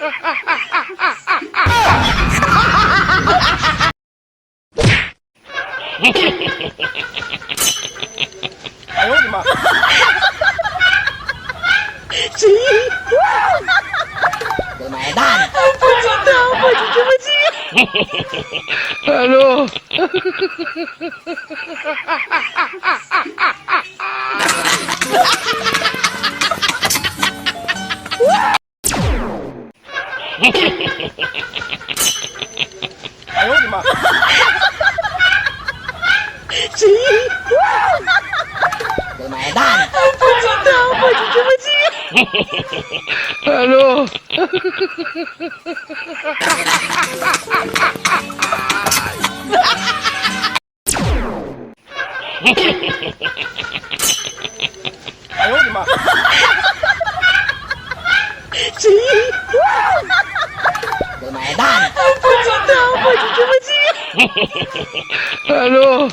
哎呦我的妈Lumayan. Aduh.哎呦我的妈Lumayan. Aduh.哎呦我的妈Lumayan. Aduh.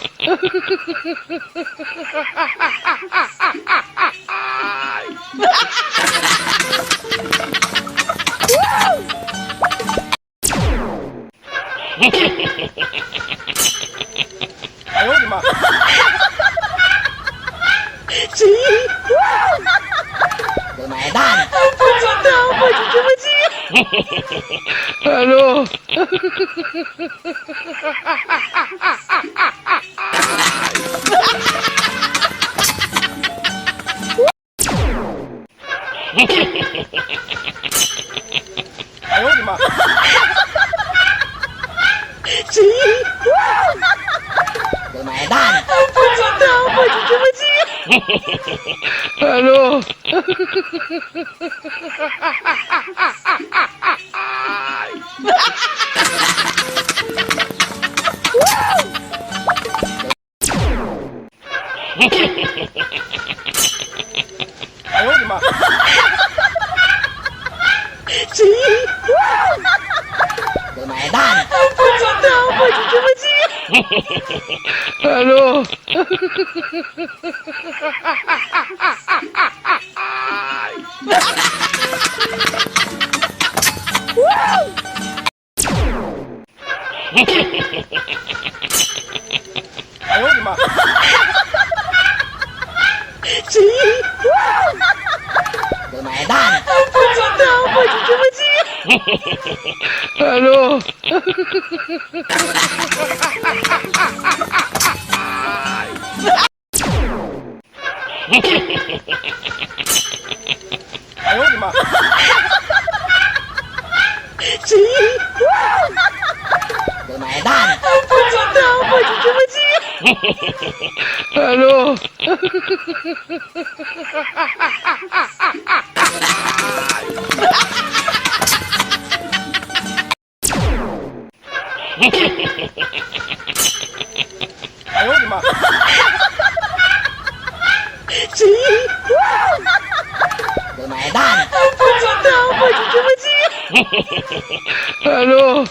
哎呦我的妈Lumayan. Aduh.哎呦我的妈Lumayan. Aduh.哎呦我的妈Lumayan. Aduh.哎呦我的妈Lumayan. Aduh.哎呦我的妈Lumayan. Aduh.哎呦我的妈Lumayan. Aduh.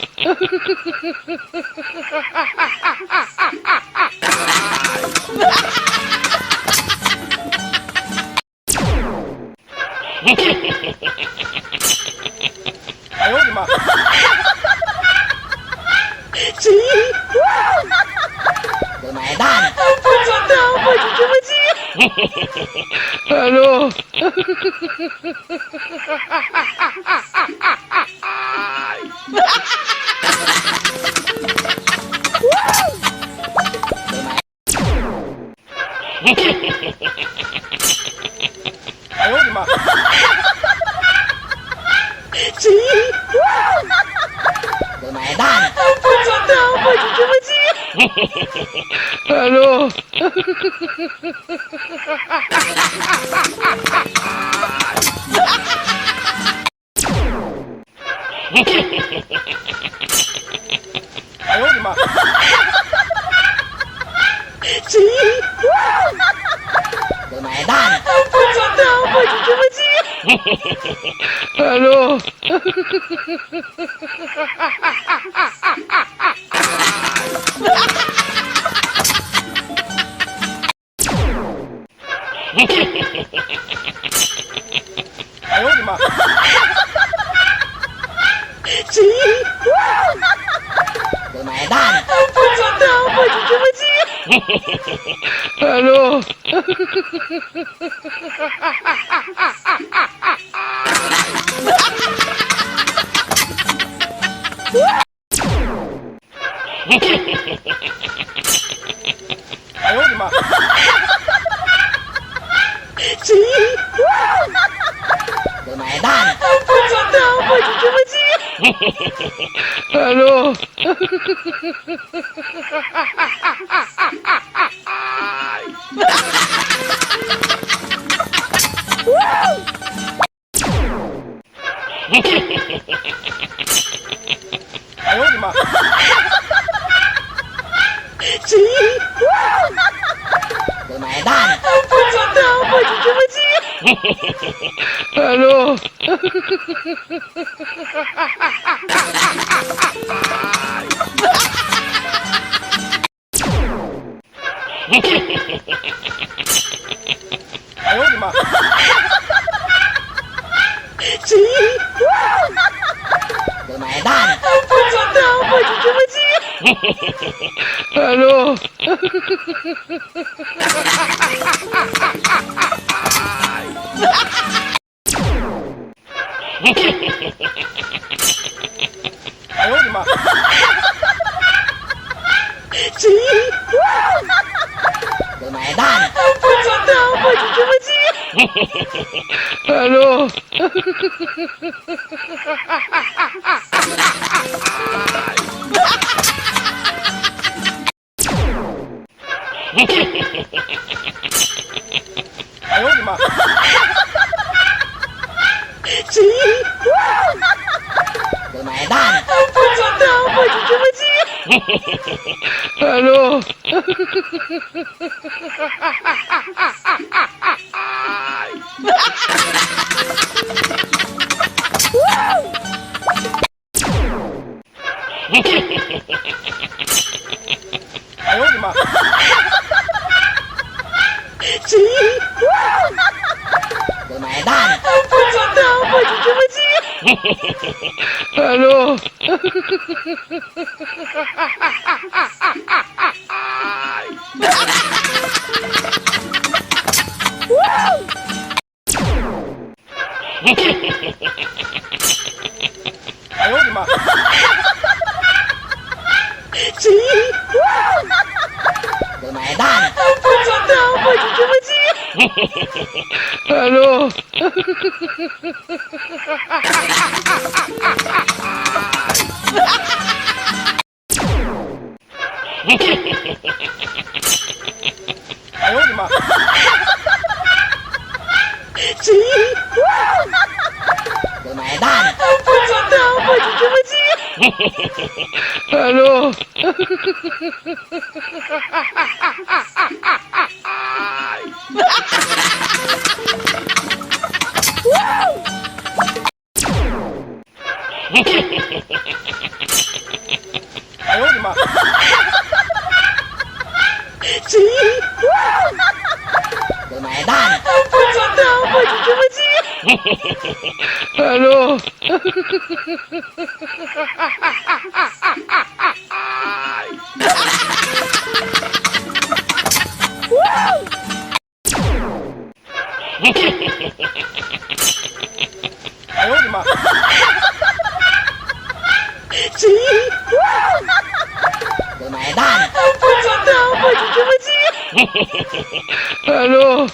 哎呦我的妈Lumayan. Aduh.哎呦我的妈Lumayan. Aduh.哎呦我的妈Lumayan. Aduh. Eh, 哎呦我的妈 Bermaedan. Aduh. Ayo ni ma. Bermaedan. Aduh. Ayo ni ma. Bermaedan. Aduh. Ayo ni ma. Bermaedan. Aduh. Ayo ni ma. Bermaedan. Aduh. Ayo ni ma. Bermaedan. Aduh. Ayo ni ma. Bermaedan. Aduh. Ayo ni ma. Bermaedan. Aduh. Ayo ni ma. Bermaedan. Aduh. Ayo ni ma. Bermaedan. Aduh. Ayo ni ma. Bermaedan. Aduh.